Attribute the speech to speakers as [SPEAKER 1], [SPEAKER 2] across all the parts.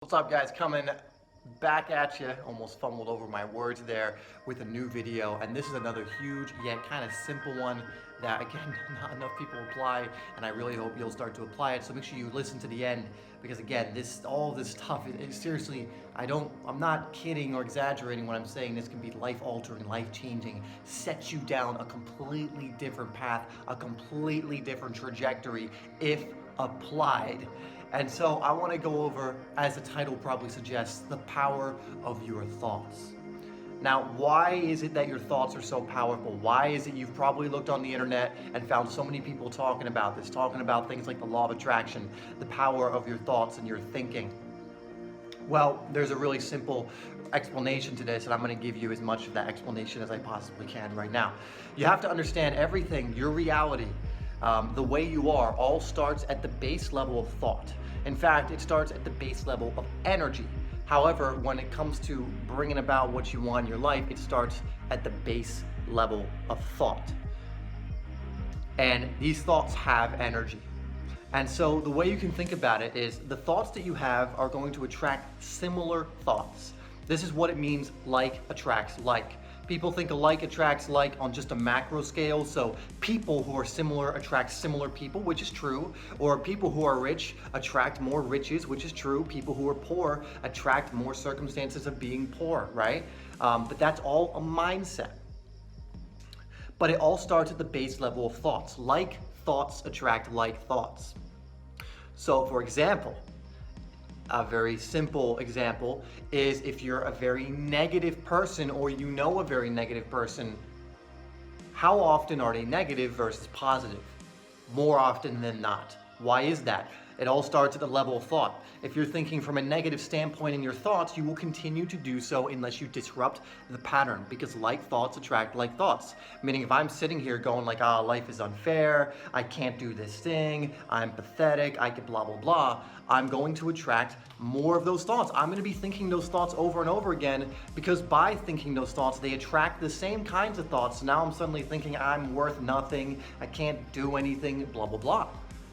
[SPEAKER 1] What's up, guys? Coming back at you, almost fumbled over my words there, with a new video. And this is another huge yet kind of simple one that, again, not enough people apply, and I really hope you'll start to apply it. So make sure you listen to the end, because again, all this stuff, seriously, I'm not kidding or exaggerating when I'm saying this can be life-altering, life-changing, sets you down a completely different path, a completely different trajectory if applied. And so I want to go over, as the title probably suggests, the power of your thoughts. Now, why is it that your thoughts are so powerful? Why is it you've probably looked on the internet and found so many people talking about this, talking about things like the law of attraction, the power of your thoughts and your thinking? Well, there's a really simple explanation to this, and I'm going to give you as much of that explanation as I possibly can right now. You have to understand everything, your reality, the way you are, all starts at the base level of thought. In fact, it starts at the base level of energy. However, when it comes to bringing about what you want in your life, it starts at the base level of thought. And these thoughts have energy. And so the way you can think about it is the thoughts that you have are going to attract similar thoughts. This is what it means, like attracts like. People think alike attracts like on just a macro scale, so people who are similar attract similar people, which is true, or people who are rich attract more riches, which is true. People who are poor attract more circumstances of being poor, right? But that's all a mindset. But it all starts at the base level of thoughts. Like thoughts attract like thoughts. So for example, a very simple example is if you're a very negative person, or you know a very negative person, how often are they negative versus positive? More often than not. Why is that? It all starts at the level of thought. If you're thinking from a negative standpoint in your thoughts, you will continue to do so unless you disrupt the pattern, because like thoughts attract like thoughts. Meaning if I'm sitting here going like, life is unfair, I can't do this thing, I'm pathetic, I can blah, blah, blah, I'm going to attract more of those thoughts. I'm going to be thinking those thoughts over and over again, because by thinking those thoughts, they attract the same kinds of thoughts. So now I'm suddenly thinking I'm worth nothing, I can't do anything, blah, blah, blah,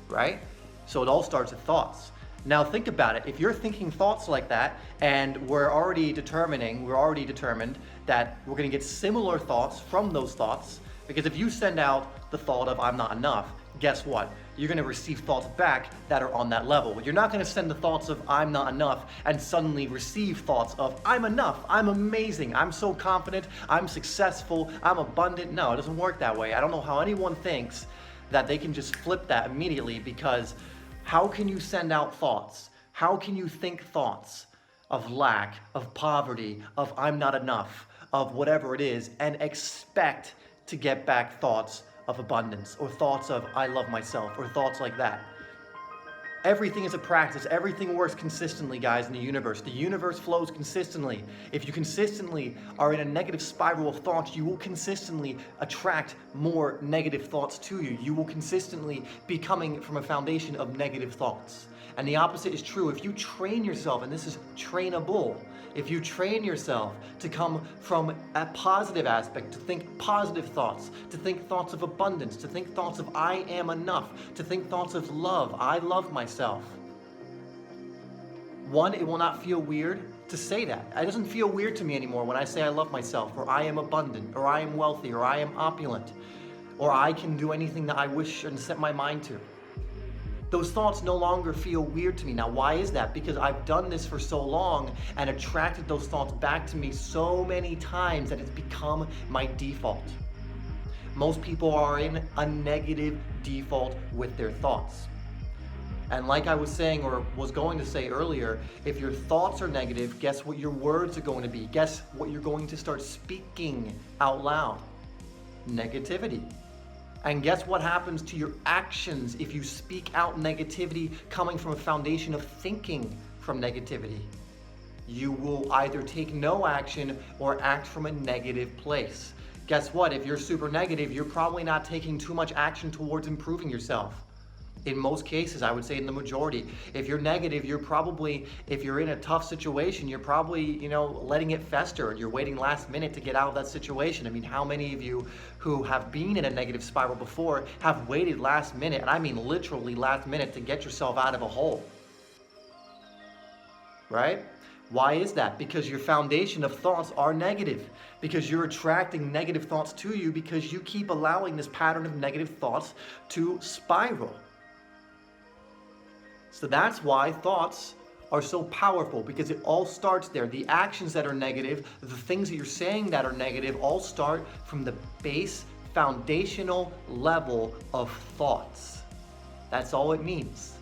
[SPEAKER 1] right? So it all starts with thoughts. Now think about it. If you're thinking thoughts like that, and we're already determined that we're going to get similar thoughts from those thoughts, because if you send out the thought of I'm not enough, guess what? You're going to receive thoughts back that are on that level. You're not going to send the thoughts of I'm not enough and suddenly receive thoughts of I'm enough, I'm amazing, I'm so confident, I'm successful, I'm abundant. No, it doesn't work that way. I don't know how anyone thinks that they can just flip that immediately, because how can you send out thoughts? How can you think thoughts of lack, of poverty, of I'm not enough, of whatever it is, and expect to get back thoughts of abundance, or thoughts of I love myself, or thoughts like that? Everything is a practice. Everything works consistently, guys, in the universe. The universe flows consistently. If you consistently are in a negative spiral of thoughts, you will consistently attract more negative thoughts to you. You will consistently be coming from a foundation of negative thoughts. And the opposite is true. If you train yourself, and this is trainable, if you train yourself to come from a positive aspect, to think positive thoughts, to think thoughts of abundance, to think thoughts of I am enough, to think thoughts of love, I love myself. One, it will not feel weird to say that. It doesn't feel weird to me anymore when I say I love myself, or I am abundant, or I am wealthy, or I am opulent, or I can do anything that I wish and set my mind to. Those thoughts no longer feel weird to me. Now, why is that? Because I've done this for so long and attracted those thoughts back to me so many times that it's become my default. Most people are in a negative default with their thoughts. And like I was saying, or was going to say earlier, if your thoughts are negative, guess what your words are going to be? Guess what you're going to start speaking out loud? Negativity. And guess what happens to your actions if you speak out negativity coming from a foundation of thinking from negativity? You will either take no action or act from a negative place. Guess what? If you're super negative, you're probably not taking too much action towards improving yourself. In most cases, I would say in the majority. If you're negative, you're probably, if you're in a tough situation, you're probably, letting it fester, and you're waiting last minute to get out of that situation. I mean, how many of you who have been in a negative spiral before have waited last minute, and I mean literally last minute, to get yourself out of a hole? right? Why is that? Because your foundation of thoughts are negative. Because you're attracting negative thoughts to you because you keep allowing this pattern of negative thoughts to spiral. So that's why thoughts are so powerful, because it all starts there. The actions that are negative, the things that you're saying that are negative, all start from the base foundational level of thoughts. That's all it means.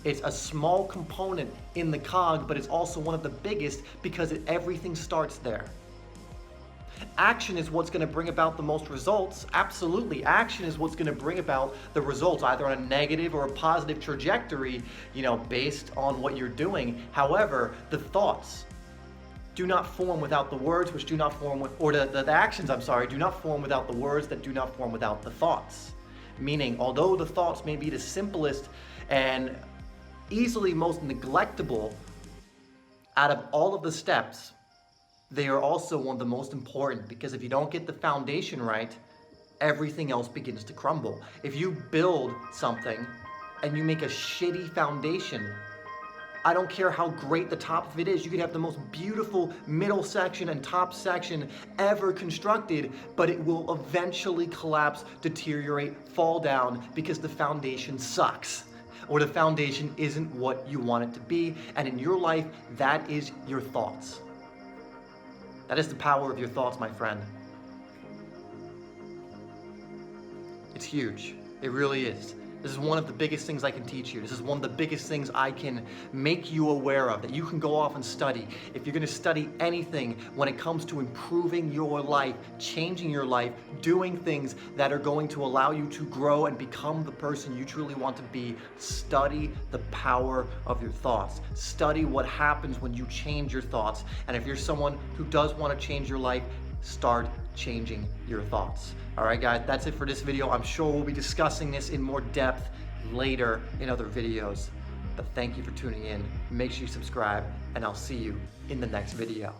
[SPEAKER 1] It's a small component in the cog, but it's also one of the biggest because everything starts there. Action is what's going to bring about the most results. Absolutely. Action is what's going to bring about the results, either on a negative or a positive trajectory, based on what you're doing. However, the thoughts do not form without the words, which do not form with, or the actions, do not form without the words that do not form without the thoughts. Meaning, although the thoughts may be the simplest and easily most neglectable out of all of the steps, they are also one of the most important, because if you don't get the foundation right, everything else begins to crumble. If you build something and you make a shitty foundation, I don't care how great the top of it is, you could have the most beautiful middle section and top section ever constructed, but it will eventually collapse, deteriorate, fall down because the foundation sucks. Or the foundation isn't what you want it to be. And in your life, that is your thoughts. That is the power of your thoughts, my friend. It's huge. It really is. This is one of the biggest things I can teach you. This is one of the biggest things I can make you aware of, that you can go off and study. If you're going to study anything when it comes to improving your life, changing your life, doing things that are going to allow you to grow and become the person you truly want to be, study the power of your thoughts. Study what happens when you change your thoughts. And if you're someone who does want to change your life, start changing your thoughts. All right, guys, that's it for this video. I'm sure we'll be discussing this in more depth later in other videos. But thank you for tuning in. Make sure you subscribe, and I'll see you in the next video.